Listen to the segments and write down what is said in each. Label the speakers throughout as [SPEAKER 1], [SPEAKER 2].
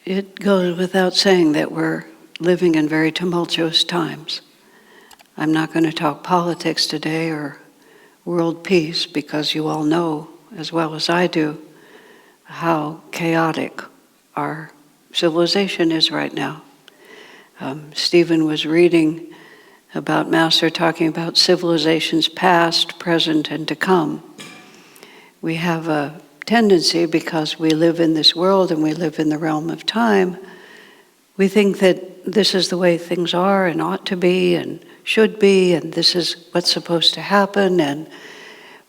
[SPEAKER 1] It goes without saying that we're living in very tumultuous times. I'm not going to talk politics today or world peace because you all know as well as I do how chaotic our civilization is right now. Stephen was reading about Master talking about civilizations past, present, and to come. We have a tendency, because we live in this world and we live in the realm of time, we think that this is the way things are and ought to be and should be, and this is what's supposed to happen. And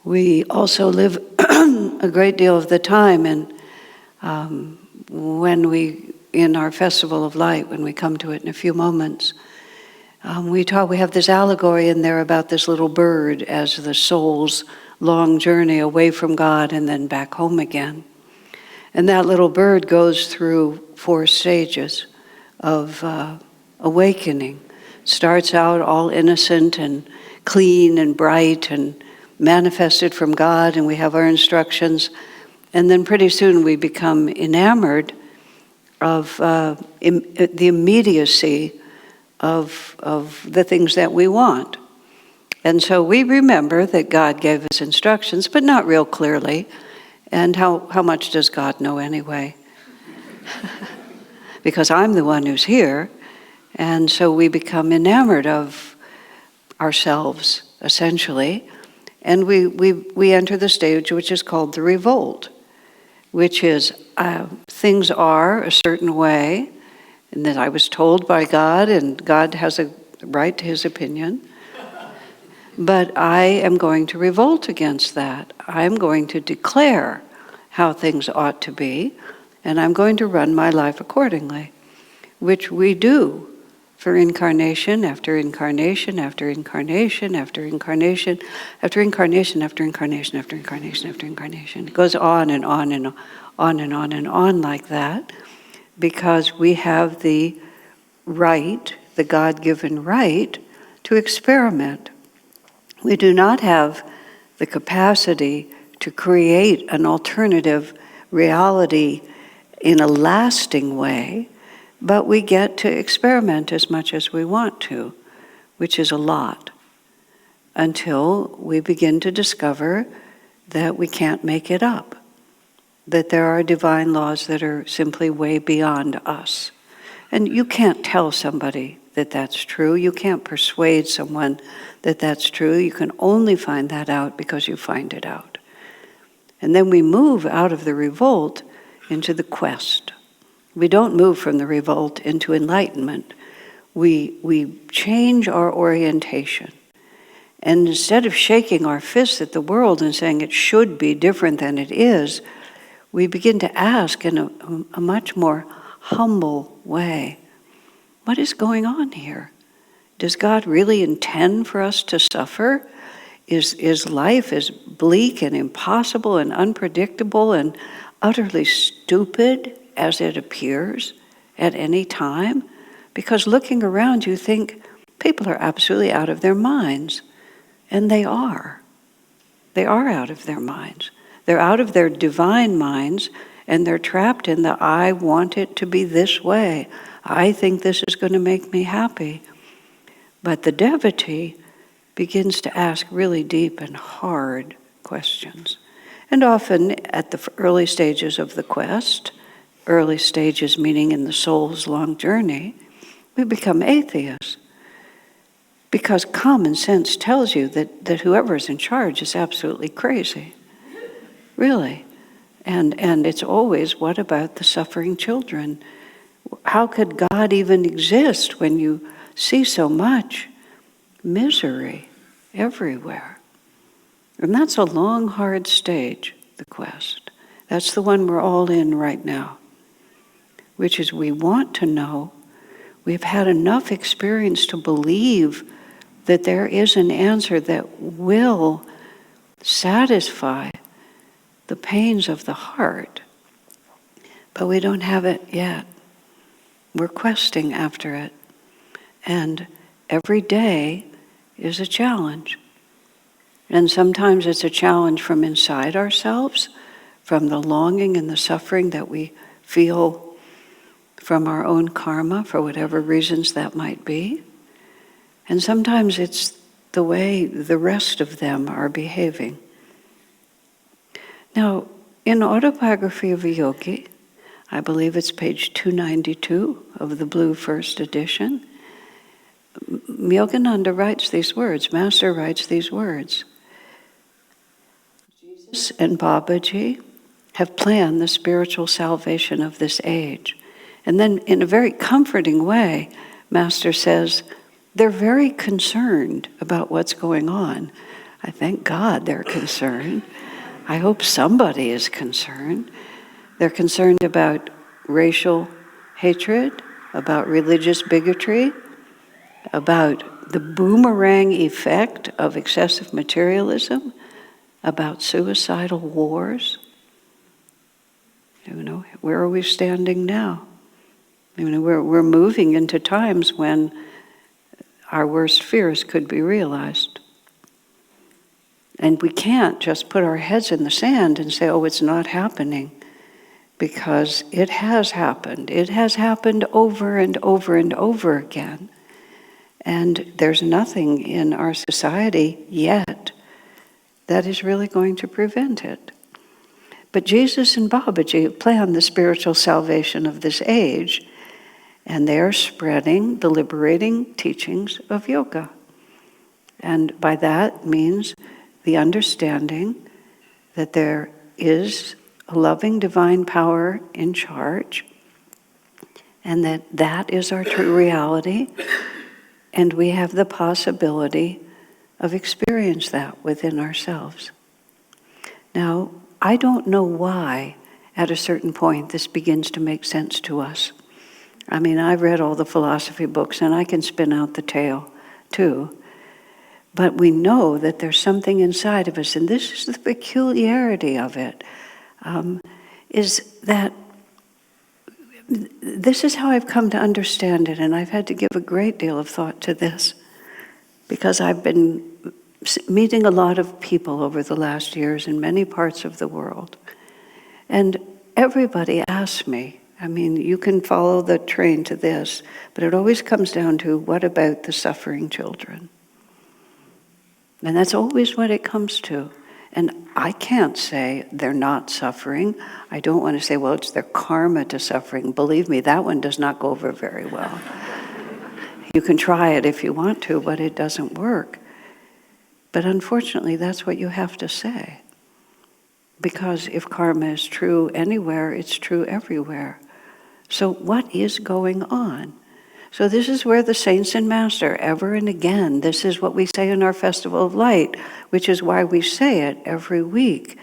[SPEAKER 1] we also live a great deal of the time in our Festival of Light, when we come to it in a few moments, we have this allegory in there about this little bird as the soul's long journey away from God and then back home again. And that little bird goes through 4 stages of awakening. Starts out all innocent and clean and bright and manifested from God, and we have our instructions. And then pretty soon we become enamored of the immediacy of the things that we want. And so we remember that God gave us instructions, but not real clearly. And how much does God know anyway? Because I'm the one who's here. And so we become enamored of ourselves, essentially. And we enter the stage which is called the revolt, which is things are a certain way, and that I was told by God, and God has a right to his opinion. But I am going to revolt against that. I'm going to declare how things ought to be, and I'm going to run my life accordingly, which we do for incarnation after incarnation after incarnation after incarnation after incarnation after incarnation after incarnation after incarnation. It goes on and on and on and on and on like that, because we have the right, the God-given right, to experiment. We do not have the capacity to create an alternative reality in a lasting way, but we get to experiment as much as we want to, which is a lot, until we begin to discover that we can't make it up, that there are divine laws that are simply way beyond us. And you can't tell somebody that that's true. You can't persuade someone that that's true. You can only find that out because you find it out. And then we move out of the revolt into the quest. We don't move from the revolt into enlightenment. We change our orientation. And instead of shaking our fists at the world and saying it should be different than it is, we begin to ask in a much more humble way, what is going on here? Does God really intend for us to suffer? Is life as bleak and impossible and unpredictable and utterly stupid as it appears at any time? Because looking around you think people are absolutely out of their minds. And they are. They are out of their minds. They're out of their divine minds, and they're trapped in the I want it to be this way. I think this is going to make me happy. But the devotee begins to ask really deep and hard questions. And often at the early stages of the quest, early stages meaning in the soul's long journey, we become atheists. Because common sense tells you that whoever's in charge is absolutely crazy. Really. And it's always, what about the suffering children? How could God even exist when you see so much misery everywhere? And that's a long, hard stage, the quest. That's the one we're all in right now, which is we want to know. We've had enough experience to believe that there is an answer that will satisfy the pains of the heart, but we don't have it yet. We're questing after it, and every day is a challenge. And sometimes it's a challenge from inside ourselves, from the longing and the suffering that we feel from our own karma, for whatever reasons that might be. And sometimes it's the way the rest of them are behaving. Now, in Autobiography of a Yogi, I believe it's page 292 of the blue first edition, Yogananda writes these words, Master writes these words. Jesus and Babaji have planned the spiritual salvation of this age. And then in a very comforting way, Master says, they're very concerned about what's going on. I thank God they're concerned. I hope somebody is concerned. They're concerned about racial hatred, about religious bigotry, about the boomerang effect of excessive materialism, about suicidal wars. Where are we standing now? We're moving into times when our worst fears could be realized. And we can't just put our heads in the sand and say, oh, it's not happening, because it has happened. It has happened over and over and over again. And there's nothing in our society yet that is really going to prevent it. But Jesus and Babaji planned the spiritual salvation of this age, and they are spreading the liberating teachings of yoga. And by that means the understanding that there is a loving divine power in charge, and that is our true reality, and we have the possibility of experience that within ourselves. Now, I don't know why at a certain point this begins to make sense to us. I've read all the philosophy books and I can spin out the tale too. But we know that there's something inside of us, and this is the peculiarity of it, is that this is how I've come to understand it, and I've had to give a great deal of thought to this, because I've been meeting a lot of people over the last years in many parts of the world. And everybody asks me, you can follow the train to this, but it always comes down to, what about the suffering children? And that's always what it comes to. And I can't say they're not suffering. I don't want to say, well, it's their karma to suffering. Believe me, that one does not go over very well. You can try it if you want to, but it doesn't work. But unfortunately, that's what you have to say. Because if karma is true anywhere, it's true everywhere. So what is going on? So this is where the saints and master, ever and again, this is what we say in our Festival of Light, which is why we say it every week.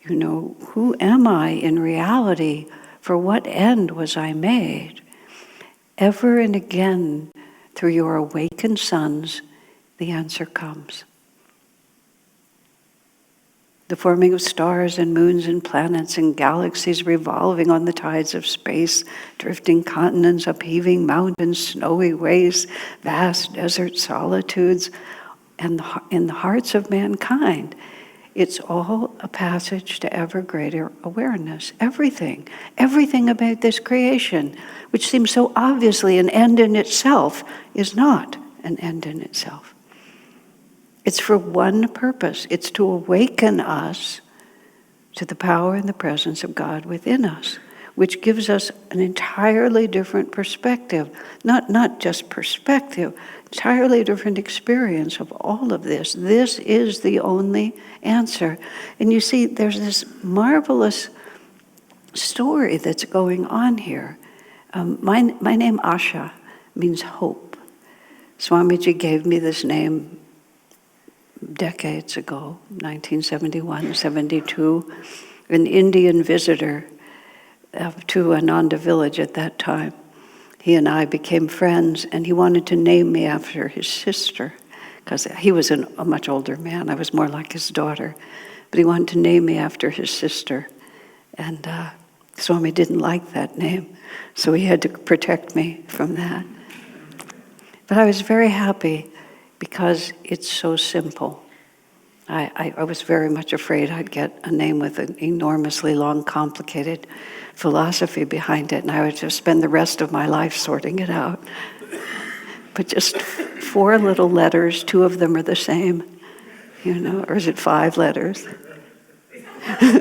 [SPEAKER 1] Who am I in reality? For what end was I made? Ever and again, through your awakened sons, the answer comes. The forming of stars and moons and planets and galaxies revolving on the tides of space, drifting continents, upheaving mountains, snowy wastes, vast desert solitudes, and in the hearts of mankind. It's all a passage to ever greater awareness. Everything about this creation, which seems so obviously an end in itself, is not an end in itself. It's for one purpose. It's to awaken us to the power and the presence of God within us, which gives us an entirely different perspective. Not just perspective, entirely different experience of all of this. This is the only answer. And you see, there's this marvelous story that's going on here. My name, Asha, means hope. Swamiji gave me this name decades ago, 1971, 72, an Indian visitor to Ananda village at that time. He and I became friends, and he wanted to name me after his sister, because he was a much older man. I was more like his daughter. But he wanted to name me after his sister. And Swami didn't like that name, so he had to protect me from that. But I was very happy because it's so simple. I was very much afraid I'd get a name with an enormously long, complicated philosophy behind it, and I would just spend the rest of my life sorting it out. But just 4 little letters, 2 of them are the same, or is it 5 letters?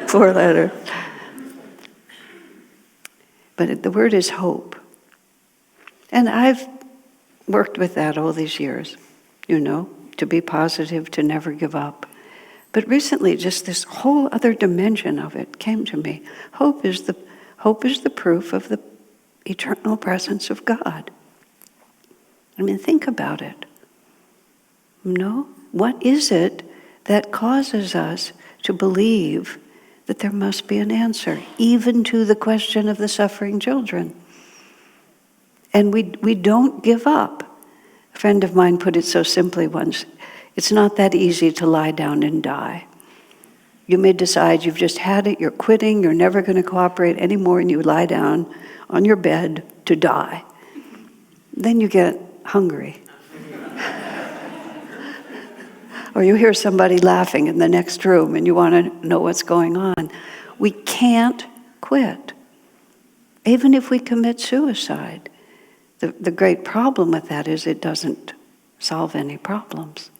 [SPEAKER 1] 4 letters. But the word is hope. And I've worked with that all these years, to be positive, to never give up. But recently, just this whole other dimension of it came to me. Hope is the proof of the eternal presence of God. I mean, think about it. What is it that causes us to believe that there must be an answer, even to the question of the suffering children? And we don't give up. A friend of mine put it so simply once. It's not that easy to lie down and die. You may decide you've just had it, you're quitting, you're never going to cooperate anymore, and you lie down on your bed to die. Then you get hungry. Or you hear somebody laughing in the next room and you want to know what's going on. We can't quit, even if we commit suicide. The great problem with that is it doesn't solve any problems.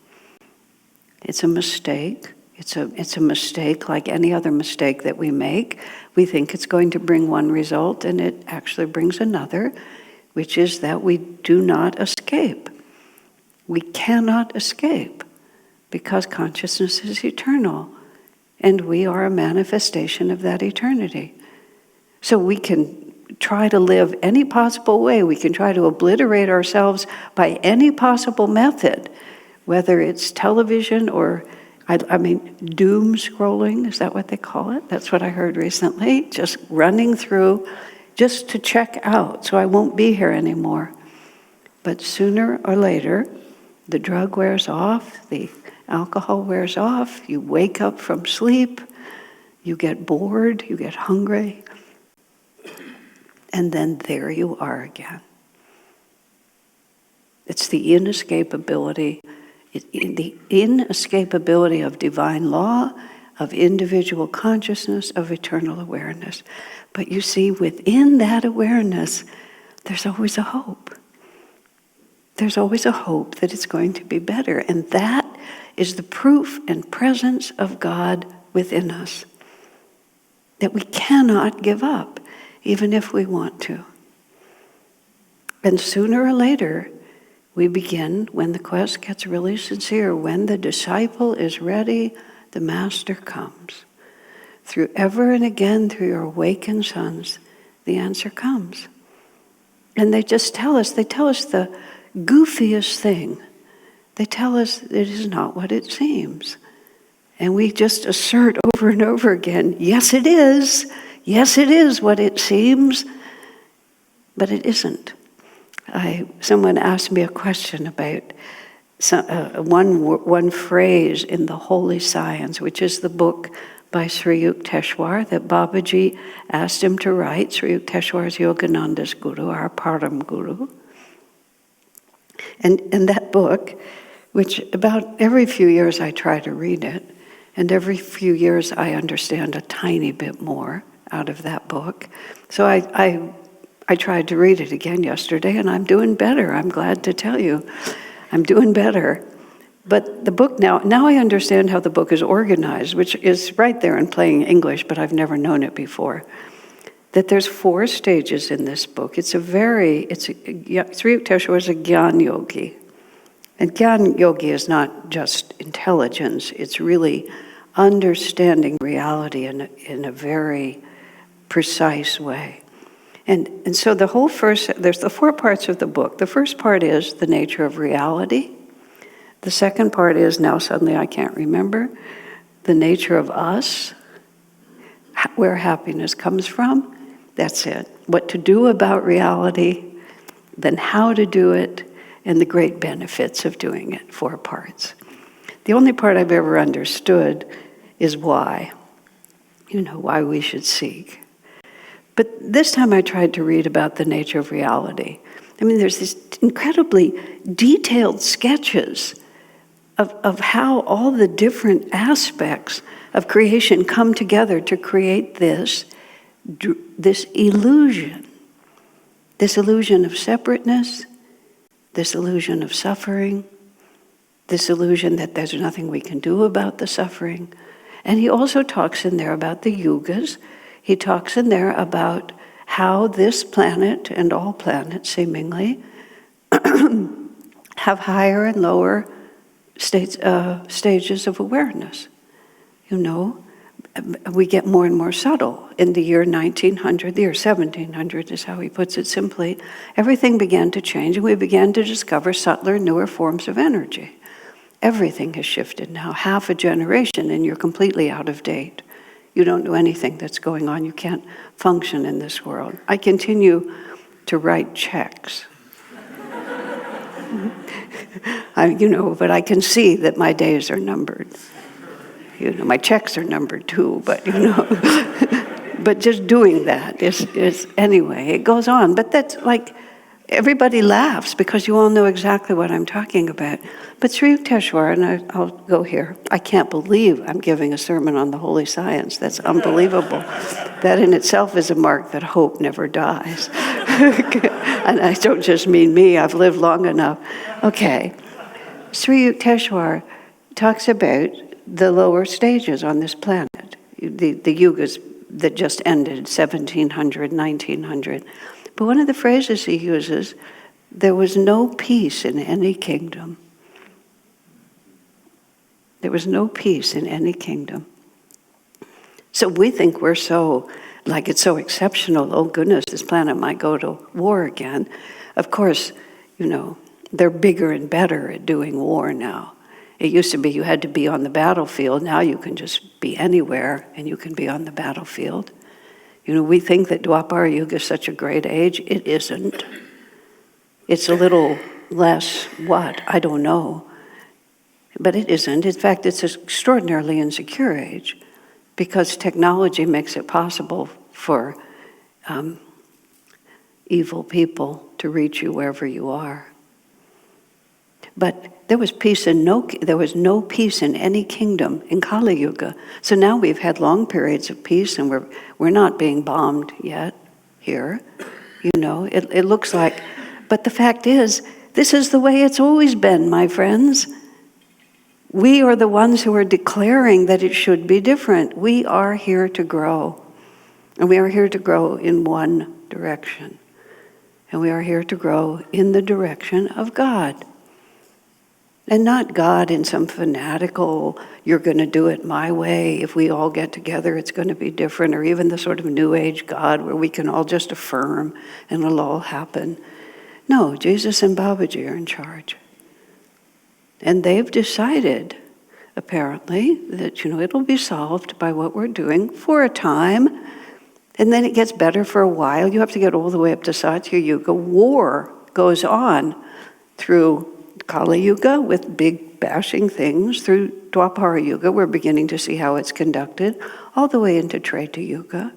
[SPEAKER 1] It's a mistake. It's a mistake like any other mistake that we make. We think it's going to bring one result, and it actually brings another, which is that we do not escape. We cannot escape because consciousness is eternal, and we are a manifestation of that eternity. So we can try to live any possible way. We can try to obliterate ourselves by any possible method, whether it's television or, doom scrolling. Is that what they call it? That's what I heard recently. Just running through just to check out, so I won't be here anymore. But sooner or later, the drug wears off, the alcohol wears off, you wake up from sleep, you get bored, you get hungry, and then there you are again. It's the inescapability of divine law, of individual consciousness, of eternal awareness. But you see, within that awareness, there's always a hope. There's always a hope that it's going to be better. And that is the proof and presence of God within us. That we cannot give up, even if we want to. And sooner or later, we begin, when the quest gets really sincere, when the disciple is ready, the master comes. Through ever and again, through your awakened sons, the answer comes. And they tell us the goofiest thing. They tell us it is not what it seems. And we just assert over and over again, yes it is. Yes it is what it seems. But it isn't. Someone asked me a question about one phrase in the Holy Science, which is the book by Sri Yukteswar that Babaji asked him to write. Sri Yukteswar is Yogananda's guru, our Param Guru. And that book, which about every few years I try to read it, and every few years I understand a tiny bit more out of that book. So I tried to read it again yesterday, and I'm doing better. I'm glad to tell you. I'm doing better. But the book now I understand how the book is organized, which is right there in plain English, but I've never known it before. That there's 4 stages in this book. Sri Yukteswar is a Gyan Yogi. And Gyan Yogi is not just intelligence, it's really understanding reality in a very precise way. And so there's the 4 parts of the book. The first part is the nature of reality. The second part is, now suddenly I can't remember, the nature of us, where happiness comes from. That's it. What to do about reality, then how to do it, and the great benefits of doing it. 4 parts. The only part I've ever understood is why. Why we should seek. But this time I tried to read about the nature of reality. There's these incredibly detailed sketches of how all the different aspects of creation come together to create this illusion. This illusion of separateness, this illusion of suffering, this illusion that there's nothing we can do about the suffering. And he also talks in there about the yugas. He talks in there about how this planet and all planets seemingly have higher and lower stages of awareness. You know, we get more and more subtle. In the year 1900, the year 1700 is how he puts it simply, everything began to change and we began to discover subtler, newer forms of energy. Everything has shifted now. Half a generation and you're completely out of date. You don't know anything that's going on. You can't function in this world. I continue to write checks. But I can see that my days are numbered. My checks are numbered too, but but just doing that is anyway, it goes on. But that's like, everybody laughs because you all know exactly what I'm talking about. But Sri Yukteswar, and I'll go here, I can't believe I'm giving a sermon on the holy science. That's unbelievable. That in itself is a mark that hope never dies. And I don't just mean me, I've lived long enough. Okay. Sri Yukteswar talks about the lower stages on this planet, the yugas that just ended, 1700, 1900. But one of the phrases he uses, there was no peace in any kingdom. There was no peace in any kingdom. So we think we're so, like it's so exceptional, oh goodness, this planet might go to war again. Of course, they're bigger and better at doing war now. It used to be you had to be on the battlefield. Now you can just be anywhere and you can be on the battlefield. We think that Dwapara Yuga is such a great age. It isn't. It's a little less what? I don't know. But it isn't. In fact, it's an extraordinarily insecure age because technology makes it possible for evil people to reach you wherever you are. But there was no peace in any kingdom in Kali Yuga. So now we've had long periods of peace, and we're not being bombed yet here. It looks like, but the fact is, this is the way it's always been, my friends. We are the ones who are declaring that it should be different. We are here to grow, and we are here to grow in one direction, and we are here to grow in the direction of God. And not God in some fanatical, you're going to do it my way, if we all get together it's going to be different, or even the sort of New Age God where we can all just affirm and it'll all happen. No, Jesus and Babaji are in charge. And they've decided, apparently, that it'll be solved by what we're doing for a time, and then it gets better for a while. You have to get all the way up to Satya Yuga. War goes on through Kali Yuga with big bashing things, through Dwapara Yuga, we're beginning to see how it's conducted, all the way into Treta Yuga.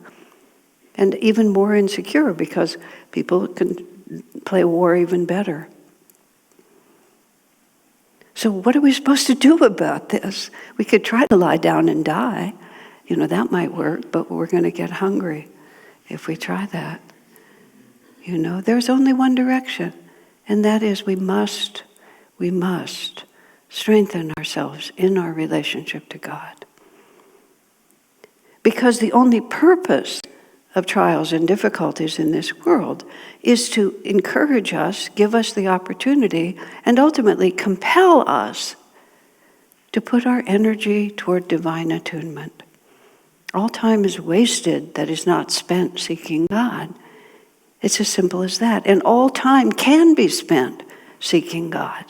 [SPEAKER 1] And even more insecure because people can play war even better. So what are we supposed to do about this? We could try to lie down and die. That might work, but we're going to get hungry if we try that. There's only one direction, and that is we must strengthen ourselves in our relationship to God. Because the only purpose of trials and difficulties in this world is to encourage us, give us the opportunity, and ultimately compel us to put our energy toward divine attunement. All time is wasted that is not spent seeking God. It's as simple as that. And all time can be spent seeking God.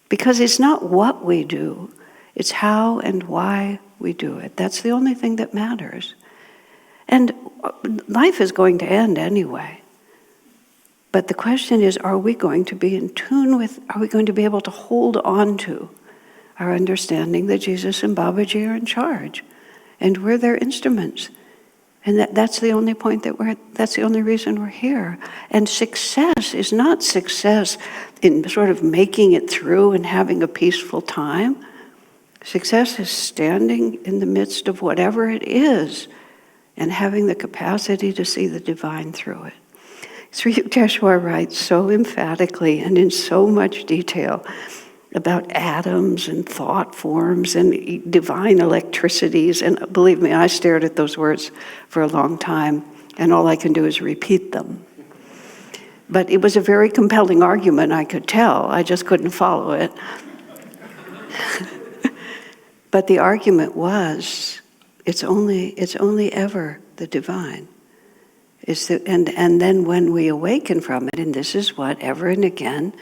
[SPEAKER 1] Because it's not what we do, it's how and why we do it. That's the only thing that matters. And life is going to end anyway. But the question is, are we going to be in tune with, are we going to be able to hold on to our understanding that Jesus and Babaji are in charge, and we're their instruments, And that's the only point that's the only reason we're here. And success is not success in sort of making it through and having a peaceful time. Success is standing in the midst of whatever it is and having the capacity to see the divine through it. Sri Yukteswar writes so emphatically and in so much detail about atoms and thought forms and divine electricities. And believe me, I stared at those words for a long time, and all I can do is repeat them. But it was a very compelling argument, I could tell. I just couldn't follow it. But the argument was, it's only ever the divine. And then when we awaken from it, and this is what ever and again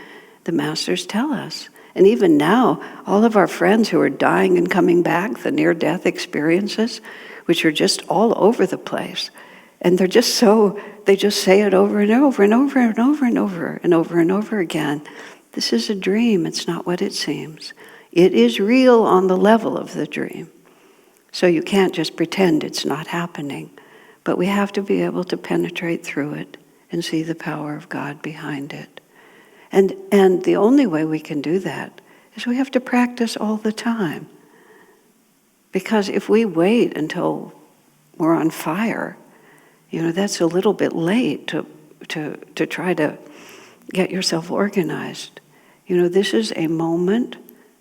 [SPEAKER 1] the masters tell us. And even now, all of our friends who are dying and coming back, the near-death experiences, which are just all over the place, and they just say it over and over and over and over and over and over and over again. This is a dream, it's not what it seems. It is real on the level of the dream. So you can't just pretend it's not happening. But we have to be able to penetrate through it and see the power of God behind it. And the only way we can do that is we have to practice all the time. Because if we wait until we're on fire, that's a little bit late to try to get yourself organized. This is a moment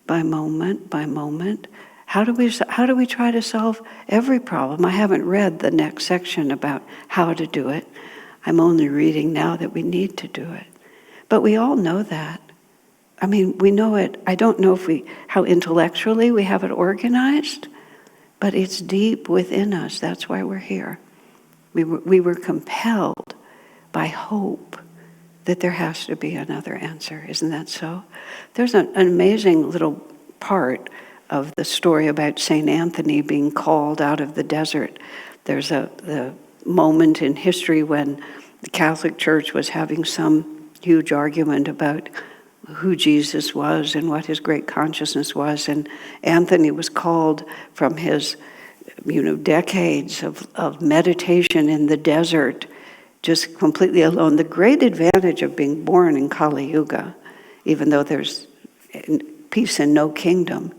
[SPEAKER 1] by moment by moment. How do we try to solve every problem? I haven't read the next section about how to do it. I'm only reading now that we need to do it. But we all know that. I mean, we know it. I don't know how intellectually we have it organized, but it's deep within us. That's why we're here. We were compelled by hope that there has to be another answer. Isn't that so? There's an amazing little part of the story about St. Anthony being called out of the desert. There's the moment in history when the Catholic Church was having some huge argument about who Jesus was and what his great consciousness was. And Anthony was called from his decades of meditation in the desert, just completely alone. The great advantage of being born in Kali Yuga, even though there's peace and no kingdom,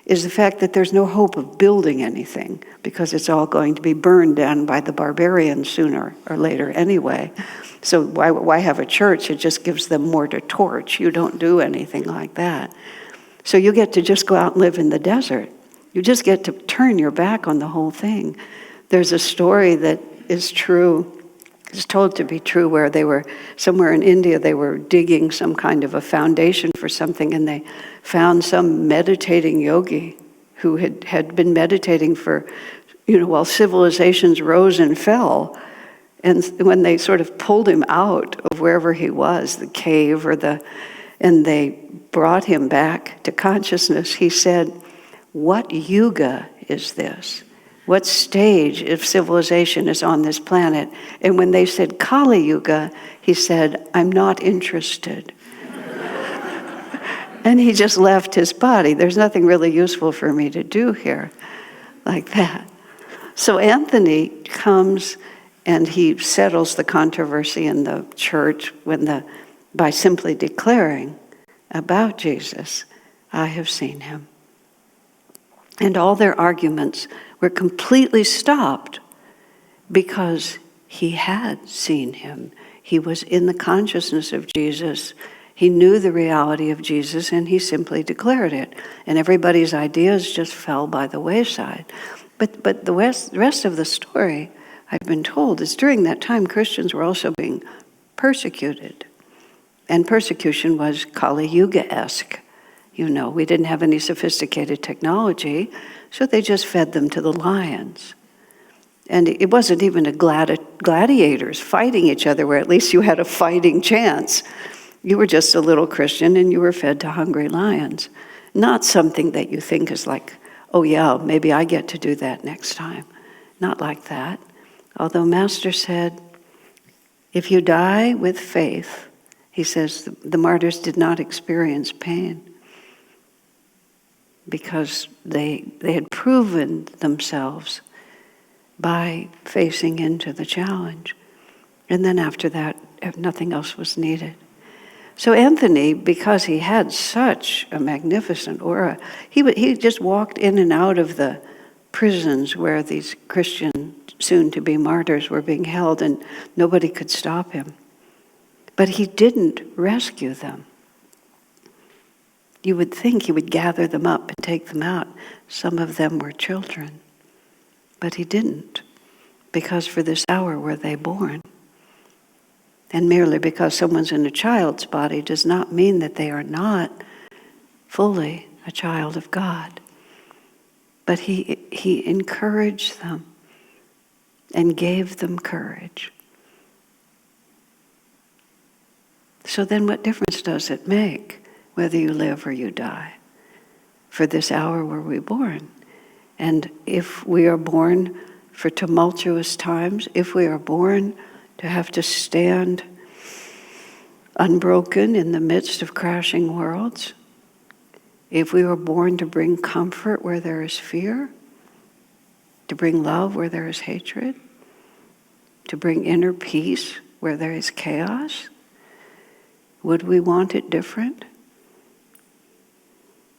[SPEAKER 1] is the fact that there's no hope of building anything because it's all going to be burned down by the barbarians sooner or later anyway. So why have a church? It just gives them more to torch. You don't do anything like that. So you get to just go out and live in the desert. You just get to turn your back on the whole thing. There's a story that is true, is told to be true, where they were somewhere in India, they were digging some kind of a foundation for something, and they found some meditating yogi who had been meditating for, while civilizations rose and fell. And when they sort of pulled him out of wherever he was, the cave and they brought him back to consciousness, he said, "What yuga is this? What stage of civilization is on this planet?" And when they said Kali Yuga, he said, "I'm not interested." And he just left his body. There's nothing really useful for me to do here, like that. So Anthony comes and he settles the controversy in the church by simply declaring about Jesus, "I have seen him." And all their arguments were completely stopped because he had seen him. He was in the consciousness of Jesus. He knew the reality of Jesus, and he simply declared it. And everybody's ideas just fell by the wayside. But the rest of the story, I've been told, is during that time Christians were also being persecuted. And persecution was Kali Yuga-esque. We didn't have any sophisticated technology, so they just fed them to the lions. And it wasn't even gladiators fighting each other where at least you had a fighting chance. You were just a little Christian and you were fed to hungry lions. Not something that you think is like, oh yeah, maybe I get to do that next time. Not like that. Although Master said, if you die with faith, he says the martyrs did not experience pain because they had proven themselves by facing into the challenge. And then after that, nothing else was needed. So Anthony, because he had such a magnificent aura, he just walked in and out of the prisons where these Christian soon-to-be martyrs were being held, and nobody could stop him. But he didn't rescue them. You would think he would gather them up and take them out. Some of them were children. But he didn't, because for this hour were they born. And merely because someone's in a child's body does not mean that they are not fully a child of God. But he encouraged them and gave them courage. So then what difference does it make whether you live or you die? For this hour were we born. And if we are born for tumultuous times, if we are born to have to stand unbroken in the midst of crashing worlds, if we were born to bring comfort where there is fear, to bring love where there is hatred, to bring inner peace where there is chaos, would we want it different?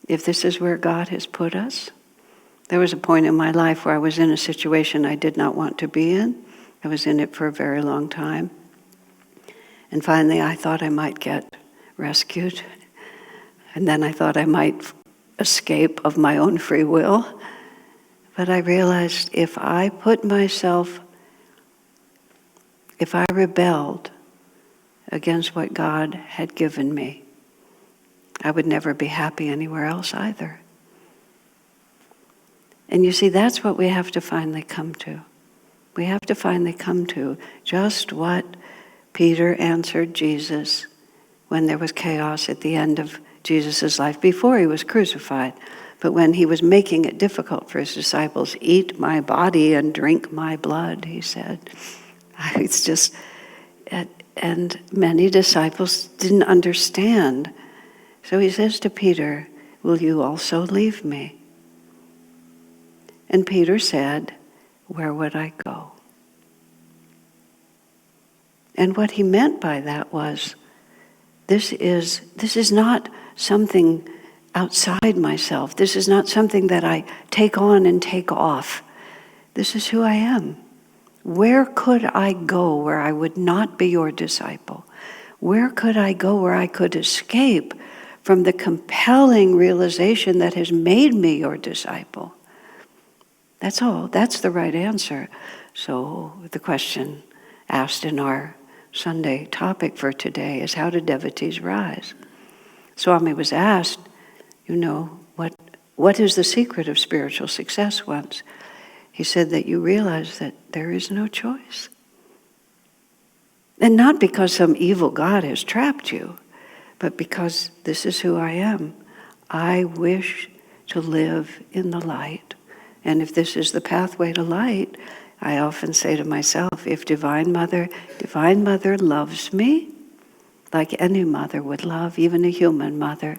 [SPEAKER 1] If this is where God has put us? There was a point in my life where I was in a situation I did not want to be in. I was in it for a very long time. And finally I thought I might get rescued. And then I thought I might escape of my own free will. But I realized if I rebelled against what God had given me, I would never be happy anywhere else either. And you see, that's what we have to finally come to. We have to finally come to just what Peter answered Jesus when there was chaos at the end of Jesus' life, before he was crucified. But when he was making it difficult for his disciples, "Eat my body and drink my blood," he said. It's just, and many disciples didn't understand. So he says to Peter, "Will you also leave me?" And Peter said, "Where would I go?" And what he meant by that was, this is not something outside myself. This is not something that I take on and take off. This is who I am. Where could I go where I would not be your disciple? Where could I go where I could escape from the compelling realization that has made me your disciple? That's all. That's the right answer. So the question asked in our Sunday topic for today is, how do devotees rise? Swami was asked, what is the secret of spiritual success once? He said that you realize that there is no choice. And not because some evil God has trapped you, but because this is who I am. I wish to live in the light. And if this is the pathway to light, I often say to myself, if Divine Mother loves me, like any mother would love, even a human mother,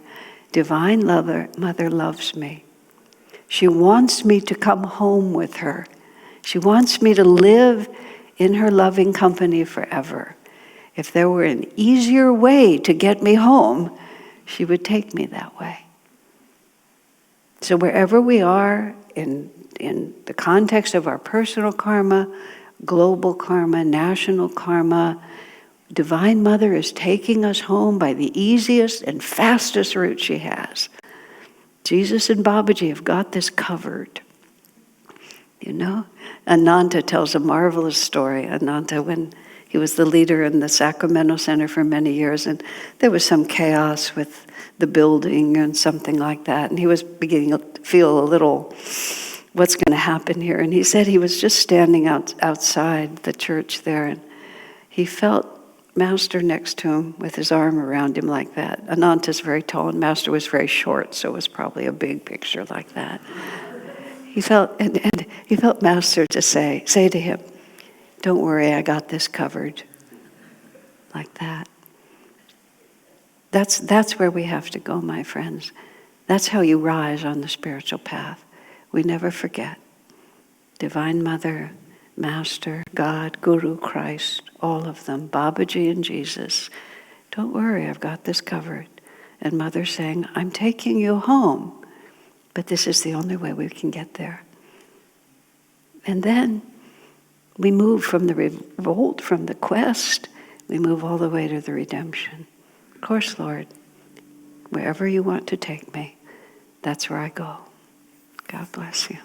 [SPEAKER 1] Divine Mother loves me. She wants me to come home with her. She wants me to live in her loving company forever. If there were an easier way to get me home, she would take me that way. So wherever we are in the context of our personal karma, global karma, national karma, Divine Mother is taking us home by the easiest and fastest route she has. Jesus and Babaji have got this covered. Ananta tells a marvelous story. Ananta, when he was the leader in the Sacramento Center for many years, and there was some chaos with the building and something like that, and he was beginning to feel a little, what's going to happen here? And he said he was just standing outside the church there, and he felt Master next to him with his arm around him like that. Ananta's very tall, and Master was very short, so it was probably a big picture like that. He felt, and he felt Master to say to him, "Don't worry, I got this covered." Like that. That's where we have to go, my friends. That's how you rise on the spiritual path. We never forget. Divine Mother Master, God, Guru, Christ, all of them, Babaji and Jesus. Don't worry, I've got this covered. And Mother saying, I'm taking you home, but this is the only way we can get there. And then we move from the revolt, from the quest, we move all the way to the redemption. Of course, Lord, wherever you want to take me, that's where I go. God bless you.